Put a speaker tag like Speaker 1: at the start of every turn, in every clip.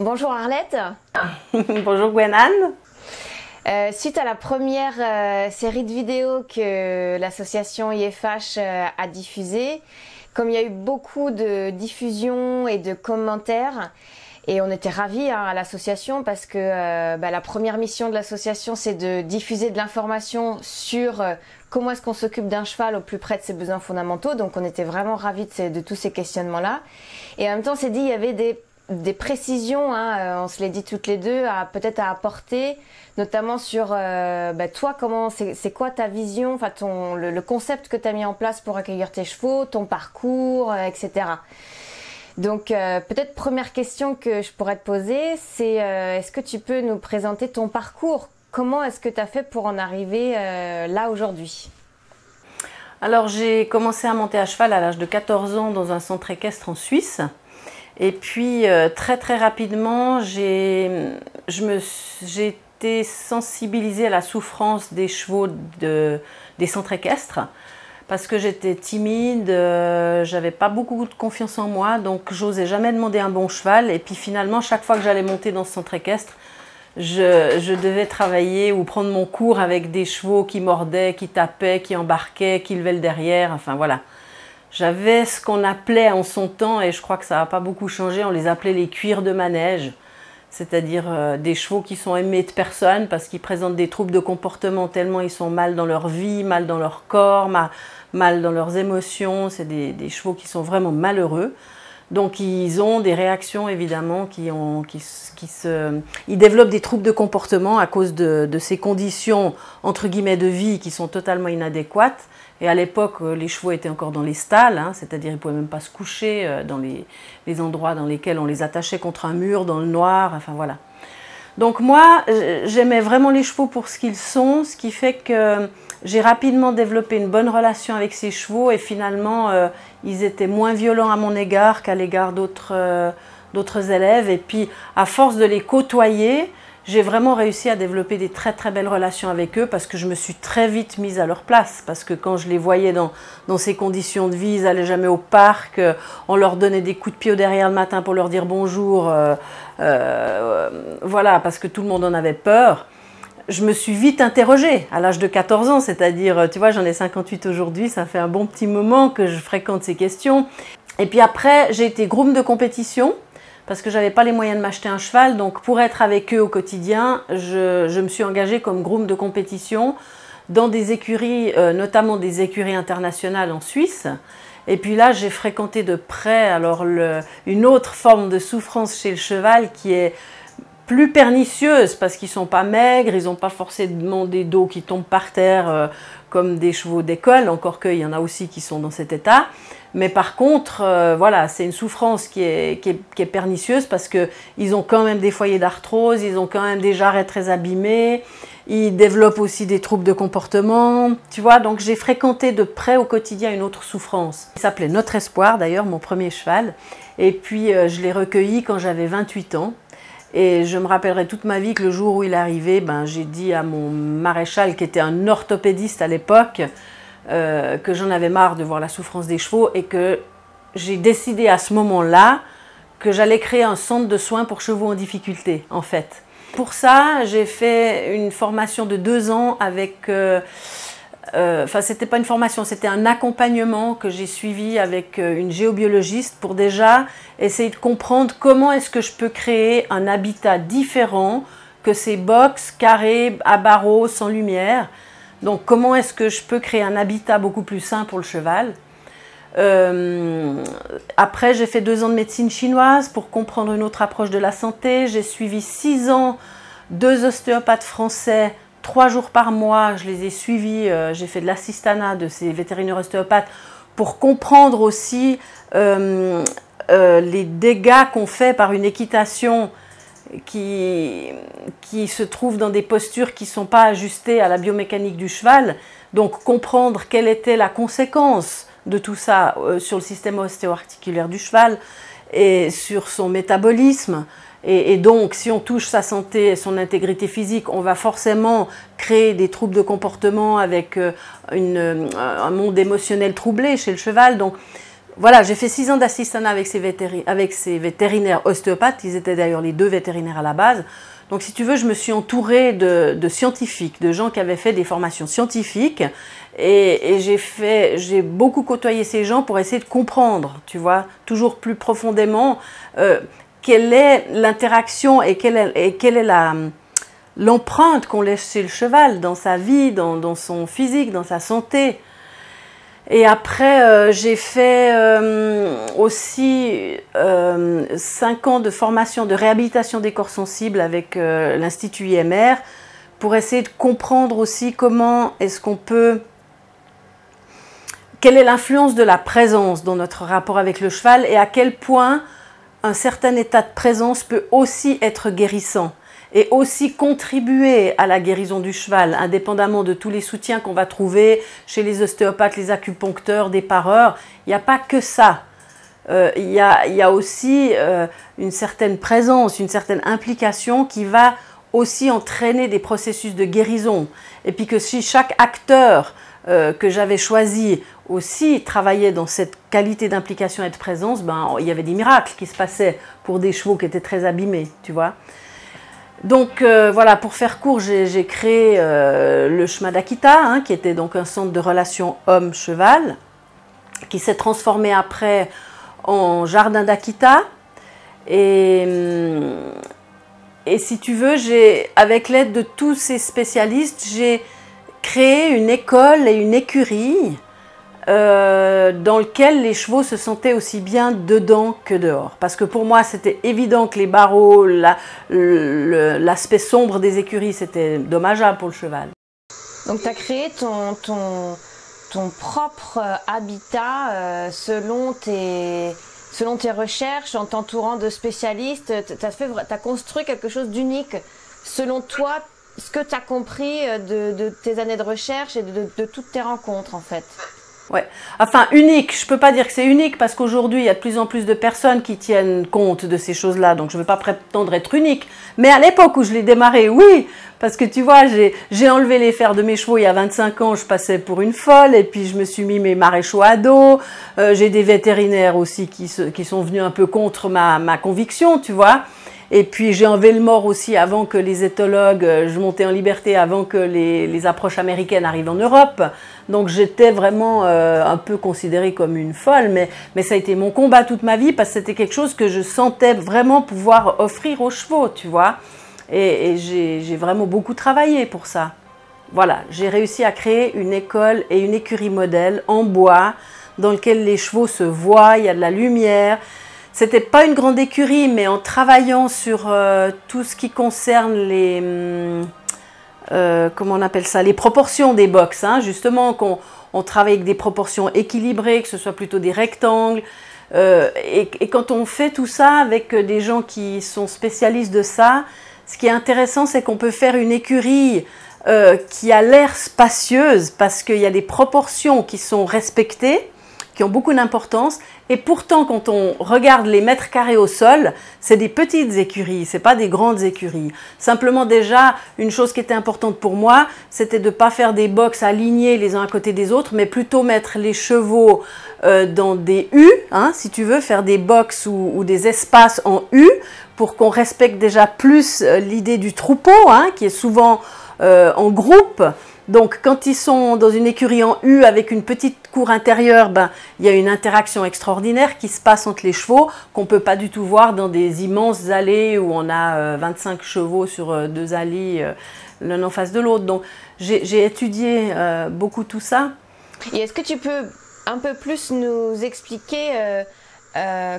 Speaker 1: Bonjour Arlette.
Speaker 2: Bonjour Gwenane.
Speaker 1: Suite à la première série de vidéos que l'association IFH a diffusée, comme il y a eu beaucoup de diffusions et de commentaires, et on était ravis à l'association parce que la première mission de l'association, c'est de diffuser de l'information sur comment est-ce qu'on s'occupe d'un cheval au plus près de ses besoins fondamentaux. Donc on était vraiment ravis de tous ces questionnements-là. Et en même temps, on s'est dit il y avait des précisions, on se l'est dit toutes les deux, peut-être à apporter, notamment sur toi, c'est quoi ta vision, enfin le concept que tu as mis en place pour accueillir tes chevaux, ton parcours, etc. Donc peut-être première question que je pourrais te poser, c'est est-ce que tu peux nous présenter ton parcours? Comment est-ce que tu as fait pour en arriver là aujourd'hui?
Speaker 2: Alors j'ai commencé à monter à cheval à l'âge de 14 ans dans un centre équestre en Suisse. Et puis très rapidement, j'ai été sensibilisée à la souffrance des chevaux des centres équestres parce que j'étais timide, j'avais pas beaucoup de confiance en moi, donc j'osais jamais demander un bon cheval. Et puis finalement, chaque fois que j'allais monter dans ce centre équestre, je devais travailler ou prendre mon cours avec des chevaux qui mordaient, qui tapaient, qui embarquaient, qui levaient le derrière, enfin voilà. J'avais ce qu'on appelait en son temps, et je crois que ça n'a pas beaucoup changé, on les appelait les cuirs de manège, c'est-à-dire des chevaux qui sont aimés de personne parce qu'ils présentent des troubles de comportement tellement ils sont mal dans leur vie, mal dans leur corps, mal dans leurs émotions. C'est des chevaux qui sont vraiment malheureux. Donc ils ont des réactions évidemment ils développent des troubles de comportement à cause de ces conditions entre guillemets de vie qui sont totalement inadéquates. Et à l'époque, les chevaux étaient encore dans les stalles, c'est-à-dire ils ne pouvaient même pas se coucher dans les endroits dans lesquels on les attachait contre un mur, dans le noir, enfin voilà. Donc moi, j'aimais vraiment les chevaux pour ce qu'ils sont, ce qui fait que j'ai rapidement développé une bonne relation avec ces chevaux et finalement, ils étaient moins violents à mon égard qu'à l'égard d'autres élèves. Et puis, à force de les côtoyer, j'ai vraiment réussi à développer des très belles relations avec eux parce que je me suis très vite mise à leur place. Parce que quand je les voyais dans ces conditions de vie, ils n'allaient jamais au parc, on leur donnait des coups de pied au derrière le matin pour leur dire bonjour, voilà, parce que tout le monde en avait peur. Je me suis vite interrogée à l'âge de 14 ans, c'est-à-dire, tu vois, j'en ai 58 aujourd'hui, ça fait un bon petit moment que je fréquente ces questions. Et puis après, j'ai été groom de compétition. Parce que je n'avais pas les moyens de m'acheter un cheval, donc pour être avec eux au quotidien, je me suis engagée comme groom de compétition dans des écuries, notamment des écuries internationales en Suisse. Et puis là, j'ai fréquenté de près alors une autre forme de souffrance chez le cheval qui est plus pernicieuse parce qu'ils ne sont pas maigres, ils n'ont pas forcément des dos qui tombent par terre comme des chevaux d'école, encore qu'il y en a aussi qui sont dans cet état. Mais par contre, voilà, c'est une souffrance qui est pernicieuse parce qu'ils ont quand même des foyers d'arthrose, ils ont quand même des jarrets très abîmés, ils développent aussi des troubles de comportement, tu vois. Donc j'ai fréquenté de près au quotidien une autre souffrance. Il s'appelait Notre Espoir d'ailleurs, mon premier cheval. Et puis je l'ai recueilli quand j'avais 28 ans. Et je me rappellerai toute ma vie que le jour où il est arrivé, j'ai dit à mon maréchal qui était un orthopédiste à l'époque, que j'en avais marre de voir la souffrance des chevaux et que j'ai décidé à ce moment-là que j'allais créer un centre de soins pour chevaux en difficulté, en fait. Pour ça, j'ai fait une formation de 2 ans avec... c'était pas une formation, c'était un accompagnement que j'ai suivi avec une géobiologiste pour déjà essayer de comprendre comment est-ce que je peux créer un habitat différent que ces box carrés à barreaux sans lumière. Donc, comment est-ce que je peux créer un habitat beaucoup plus sain pour le cheval? Après, j'ai fait 2 ans de médecine chinoise pour comprendre une autre approche de la santé. J'ai suivi 6 ans 2 ostéopathes français, 3 jours par mois. Je les ai suivis. J'ai fait de l'assistanat de ces vétérinaires ostéopathes pour comprendre aussi les dégâts qu'on fait par une équitation qui se trouvent dans des postures qui ne sont pas ajustées à la biomécanique du cheval. Donc comprendre quelle était la conséquence de tout ça sur le système ostéo-articulaire du cheval et sur son métabolisme. Et donc si on touche sa santé et son intégrité physique, on va forcément créer des troubles de comportement avec un monde émotionnel troublé chez le cheval. Donc voilà, j'ai fait 6 ans d'assistanat avec ces vétérinaires ostéopathes. Ils étaient d'ailleurs les 2 vétérinaires à la base. Donc si tu veux, je me suis entourée de scientifiques, de gens qui avaient fait des formations scientifiques. Et j'ai beaucoup côtoyé ces gens pour essayer de comprendre, tu vois, toujours plus profondément quelle est l'interaction et quelle est l'empreinte qu'on laisse chez le cheval dans sa vie, dans son physique, dans sa santé. Et après, j'ai fait aussi 5 ans de formation de réhabilitation des corps sensibles avec l'Institut IMR pour essayer de comprendre aussi comment est-ce qu'on peut... Quelle est l'influence de la présence dans notre rapport avec le cheval et à quel point un certain état de présence peut aussi être guérissant et aussi contribuer à la guérison du cheval, indépendamment de tous les soutiens qu'on va trouver chez les ostéopathes, les acupuncteurs, des pareurs. Il n'y a pas que ça. Il y a aussi une certaine présence, une certaine implication qui va aussi entraîner des processus de guérison. Et puis que si chaque acteur que j'avais choisi aussi travaillait dans cette qualité d'implication et de présence, ben, il y avait des miracles qui se passaient pour des chevaux qui étaient très abîmés, tu vois. Donc voilà, pour faire court, j'ai créé le chemin d'Akita, hein, qui était donc un centre de relations homme-cheval, qui s'est transformé après en jardin d'Akita. Et si tu veux, avec l'aide de tous ces spécialistes, j'ai créé une école et une écurie dans lequel les chevaux se sentaient aussi bien dedans que dehors. Parce que pour moi, c'était évident que les barreaux, l'aspect sombre des écuries, c'était dommageable pour le cheval.
Speaker 1: Donc tu as créé ton propre habitat selon tes recherches, en t'entourant de spécialistes. Tu as construit quelque chose d'unique selon toi, ce que tu as compris de tes années de recherche et de toutes tes rencontres en fait.
Speaker 2: Ouais, enfin unique, je peux pas dire que c'est unique parce qu'aujourd'hui il y a de plus en plus de personnes qui tiennent compte de ces choses-là, donc je ne vais pas prétendre être unique. Mais à l'époque où je l'ai démarré, oui, parce que tu vois, j'ai enlevé les fers de mes chevaux il y a 25 ans, je passais pour une folle, et puis je me suis mis mes maréchaux à dos, j'ai des vétérinaires aussi qui sont venus un peu contre ma conviction, tu vois. Et puis j'ai enlevé le mort aussi avant que les éthologues, je montais en liberté avant que les approches américaines arrivent en Europe. Donc j'étais vraiment un peu considérée comme une folle, mais ça a été mon combat toute ma vie parce que c'était quelque chose que je sentais vraiment pouvoir offrir aux chevaux, tu vois. Et j'ai vraiment beaucoup travaillé pour ça. Voilà, j'ai réussi à créer une école et une écurie modèle en bois dans lequel les chevaux se voient, il y a de la lumière. C'était pas une grande écurie, mais en travaillant sur tout ce qui concerne les, comment on appelle ça, les proportions des box, hein, justement, qu'on travaille avec des proportions équilibrées, que ce soit plutôt des rectangles. Et quand on fait tout ça avec des gens qui sont spécialistes de ça, ce qui est intéressant, c'est qu'on peut faire une écurie qui a l'air spacieuse parce qu'il y a des proportions qui sont respectées, qui ont beaucoup d'importance, et pourtant quand on regarde les mètres carrés au sol, c'est des petites écuries, c'est pas des grandes écuries. Simplement déjà, une chose qui était importante pour moi, c'était de ne pas faire des boxes alignés les uns à côté des autres, mais plutôt mettre les chevaux dans des U, hein, si tu veux, faire des boxes ou des espaces en U, pour qu'on respecte déjà plus l'idée du troupeau, hein, qui est souvent en groupe. Donc, quand ils sont dans une écurie en U avec une petite cour intérieure, ben, il y a une interaction extraordinaire qui se passe entre les chevaux qu'on ne peut pas du tout voir dans des immenses allées où on a 25 chevaux sur 2 allées l'un en face de l'autre. Donc, j'ai étudié beaucoup tout ça.
Speaker 1: Et est-ce que tu peux un peu plus nous expliquer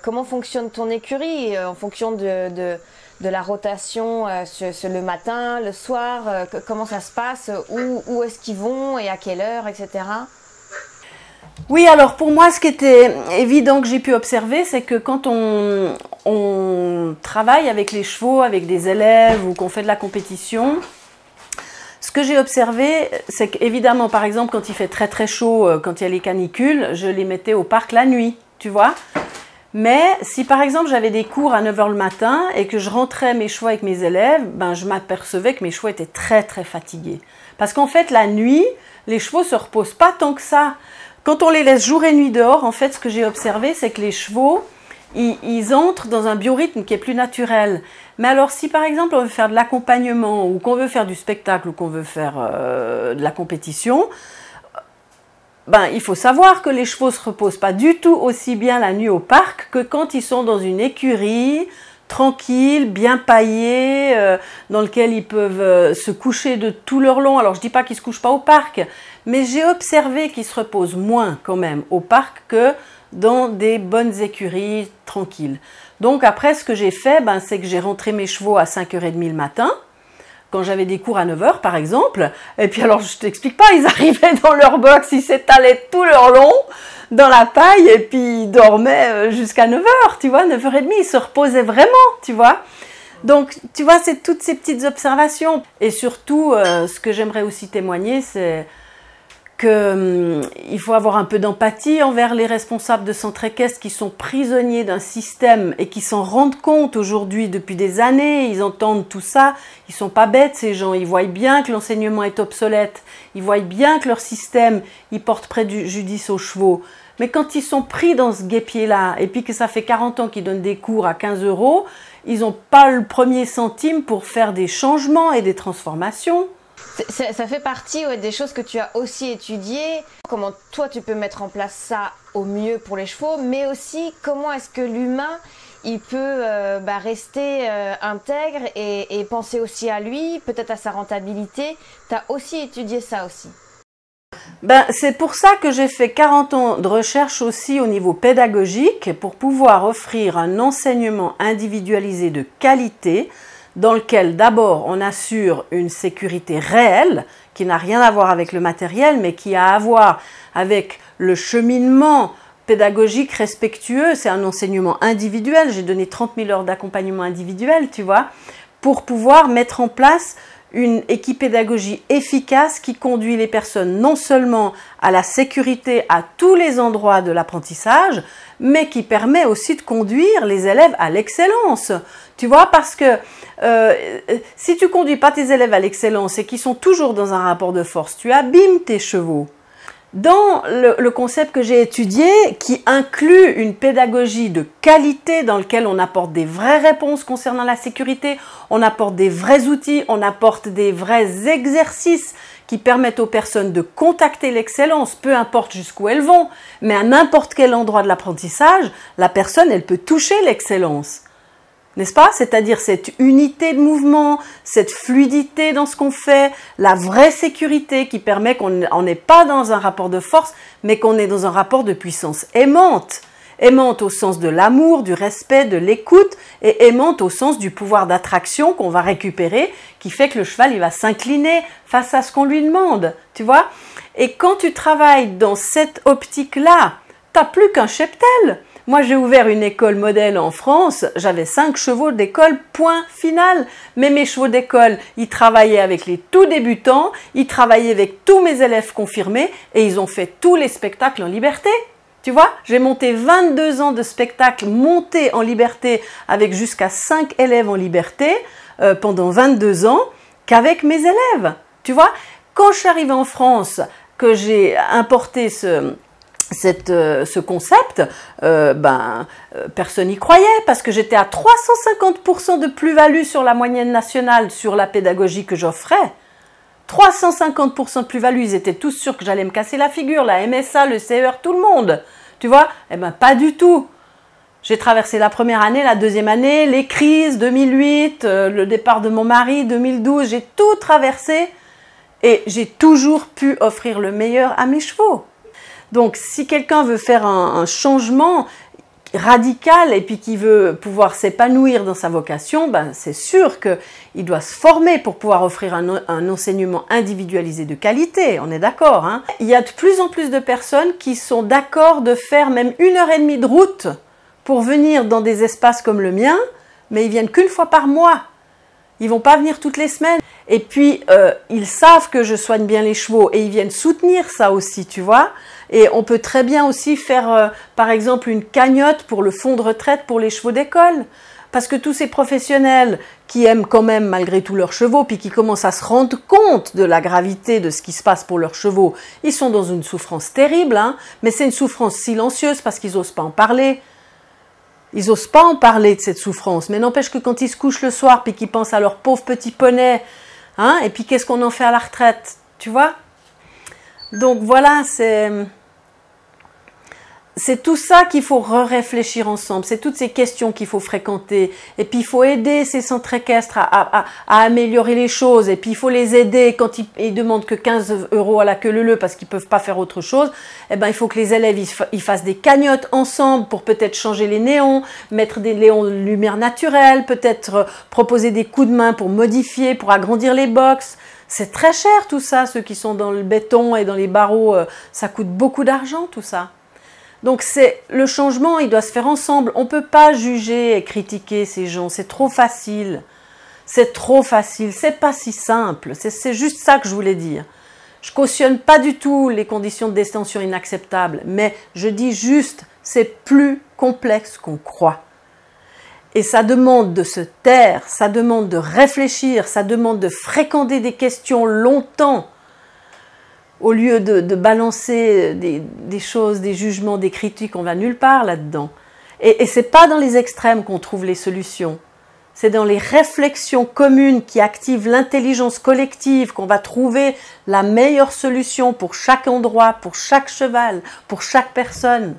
Speaker 1: comment fonctionne ton écurie en fonction de la rotation le matin, le soir, comment ça se passe, où est-ce qu'ils vont et à quelle heure, etc.
Speaker 2: Oui, alors pour moi, ce qui était évident que j'ai pu observer, c'est que quand on travaille avec les chevaux, avec des élèves ou qu'on fait de la compétition, ce que j'ai observé, c'est qu'évidemment, par exemple, quand il fait très très chaud, quand il y a les canicules, je les mettais au parc la nuit, tu vois. Mais si par exemple j'avais des cours à 9 h le matin et que je rentrais mes chevaux avec mes élèves, ben, je m'apercevais que mes chevaux étaient très très fatigués. Parce qu'en fait la nuit, les chevaux ne se reposent pas tant que ça. Quand on les laisse jour et nuit dehors, en fait, ce que j'ai observé, c'est que les chevaux, ils entrent dans un biorhythme qui est plus naturel. Mais alors, si par exemple, on veut faire de l'accompagnement, ou qu'on veut faire du spectacle, ou qu'on veut faire de la compétition, ben, il faut savoir que les chevaux ne se reposent pas du tout aussi bien la nuit au parc que quand ils sont dans une écurie, tranquille, bien paillée, dans lequel ils peuvent se coucher de tout leur long. Alors je ne dis pas qu'ils ne se couchent pas au parc, mais j'ai observé qu'ils se reposent moins quand même au parc que dans des bonnes écuries tranquilles. Donc après, ce que j'ai fait, ben, c'est que j'ai rentré mes chevaux à 5h30 le matin, quand j'avais des cours à 9h par exemple, et puis alors je t'explique pas, ils arrivaient dans leur box, ils s'étalaient tout leur long dans la paille et puis ils dormaient jusqu'à 9h, tu vois, 9h30, ils se reposaient vraiment, tu vois. Donc, tu vois, c'est toutes ces petites observations. Et surtout, ce que j'aimerais aussi témoigner, c'est qu'il faut avoir un peu d'empathie envers les responsables de centres équestres qui sont prisonniers d'un système et qui s'en rendent compte aujourd'hui depuis des années. Ils entendent tout ça. Ils sont pas bêtes, ces gens. Ils voient bien que l'enseignement est obsolète. Ils voient bien que leur système, il porte préjudice aux chevaux. Mais quand ils sont pris dans ce guêpier-là, et puis que ça fait 40 ans qu'ils donnent des cours à 15 €, ils n'ont pas le premier centime pour faire des changements et des transformations.
Speaker 1: Ça fait partie des choses que tu as aussi étudiées. Comment toi tu peux mettre en place ça au mieux pour les chevaux, mais aussi comment est-ce que l'humain il peut rester intègre et penser aussi à lui, peut-être à sa rentabilité. Tu as aussi étudié ça aussi.
Speaker 2: Ben, c'est pour ça que j'ai fait 40 ans de recherche aussi au niveau pédagogique pour pouvoir offrir un enseignement individualisé de qualité dans lequel d'abord on assure une sécurité réelle qui n'a rien à voir avec le matériel mais qui a à voir avec le cheminement pédagogique respectueux. C'est un enseignement individuel, j'ai donné 30 000 heures d'accompagnement individuel, tu vois, pour pouvoir mettre en place une équipe pédagogique efficace qui conduit les personnes non seulement à la sécurité à tous les endroits de l'apprentissage, mais qui permet aussi de conduire les élèves à l'excellence. Tu vois, parce que si tu conduis pas tes élèves à l'excellence et qu'ils sont toujours dans un rapport de force, tu abîmes tes chevaux. Dans le concept que j'ai étudié, qui inclut une pédagogie de qualité dans lequel on apporte des vraies réponses concernant la sécurité, on apporte des vrais outils, on apporte des vrais exercices qui permettent aux personnes de contacter l'excellence, peu importe jusqu'où elles vont, mais à n'importe quel endroit de l'apprentissage, la personne, elle peut toucher l'excellence. N'est-ce pas? C'est-à-dire cette unité de mouvement, cette fluidité dans ce qu'on fait, la vraie sécurité qui permet qu'on n'est pas dans un rapport de force, mais qu'on est dans un rapport de puissance aimante. Aimante au sens de l'amour, du respect, de l'écoute, et aimante au sens du pouvoir d'attraction qu'on va récupérer, qui fait que le cheval il va s'incliner face à ce qu'on lui demande. Tu vois? Et quand tu travailles dans cette optique-là, t'as plus qu'un cheptel. Moi, j'ai ouvert une école modèle en France, j'avais 5 chevaux d'école, point final. Mais mes chevaux d'école, ils travaillaient avec les tout débutants, ils travaillaient avec tous mes élèves confirmés et ils ont fait tous les spectacles en liberté. Tu vois, j'ai monté 22 ans de spectacles montés en liberté avec jusqu'à 5 élèves en liberté pendant 22 ans qu'avec mes élèves. Tu vois, quand je suis arrivée en France, que j'ai importé ce concept, personne n'y croyait parce que j'étais à 350% de plus-value sur la moyenne nationale sur la pédagogie que j'offrais. 350% de plus-value, ils étaient tous sûrs que j'allais me casser la figure, la MSA, le CER, tout le monde. Tu vois? Eh ben pas du tout. J'ai traversé la première année, la deuxième année, les crises, 2008, le départ de mon mari, 2012, j'ai tout traversé et j'ai toujours pu offrir le meilleur à mes chevaux. Donc, si quelqu'un veut faire un changement radical et puis qui veut pouvoir s'épanouir dans sa vocation, ben, c'est sûr qu'il doit se former pour pouvoir offrir un enseignement individualisé de qualité, on est d'accord, hein? Il y a de plus en plus de personnes qui sont d'accord de faire même 1h30 de route pour venir dans des espaces comme le mien, mais ils viennent qu'une fois par mois. Ils vont pas venir toutes les semaines. Et puis, ils savent que je soigne bien les chevaux et ils viennent soutenir ça aussi, tu vois. Et on peut très bien aussi faire, par exemple, une cagnotte pour le fonds de retraite pour les chevaux d'école. Parce que tous ces professionnels qui aiment quand même malgré tout leurs chevaux, puis qui commencent à se rendre compte de la gravité de ce qui se passe pour leurs chevaux, ils sont dans une souffrance terrible, hein, mais c'est une souffrance silencieuse parce qu'ils n'osent pas en parler. Ils n'osent pas en parler de cette souffrance, mais n'empêche que quand ils se couchent le soir, puis qu'ils pensent à leur pauvre petit poney, hein, et puis qu'est-ce qu'on en fait à la retraite, tu vois? Donc voilà, c'est tout ça qu'il faut réfléchir ensemble, c'est toutes ces questions qu'il faut fréquenter. Et puis il faut aider ces centres équestres à améliorer les choses. Et puis il faut les aider quand ils demandent que 15 € à la queue leu-leu parce qu'ils ne peuvent pas faire autre chose. Eh ben, il faut que les élèves ils fassent des cagnottes ensemble pour peut-être changer les néons, mettre des néons de lumière naturelle, peut-être proposer des coups de main pour modifier, pour agrandir les box. C'est très cher tout ça, ceux qui sont dans le béton et dans les barreaux, ça coûte beaucoup d'argent tout ça. Donc le changement, il doit se faire ensemble. On ne peut pas juger et critiquer ces gens, c'est trop facile. C'est trop facile, c'est pas si simple. C'est juste ça que je voulais dire. Je cautionne pas du tout les conditions de détention inacceptables, mais je dis juste, c'est plus complexe qu'on croit. Et ça demande de se taire, ça demande de réfléchir, ça demande de fréquenter des questions longtemps, au lieu de balancer des choses, des jugements, des critiques, on va nulle part là-dedans. Et c'est pas dans les extrêmes qu'on trouve les solutions. C'est dans les réflexions communes qui activent l'intelligence collective qu'on va trouver la meilleure solution pour chaque endroit, pour chaque cheval, pour chaque personne.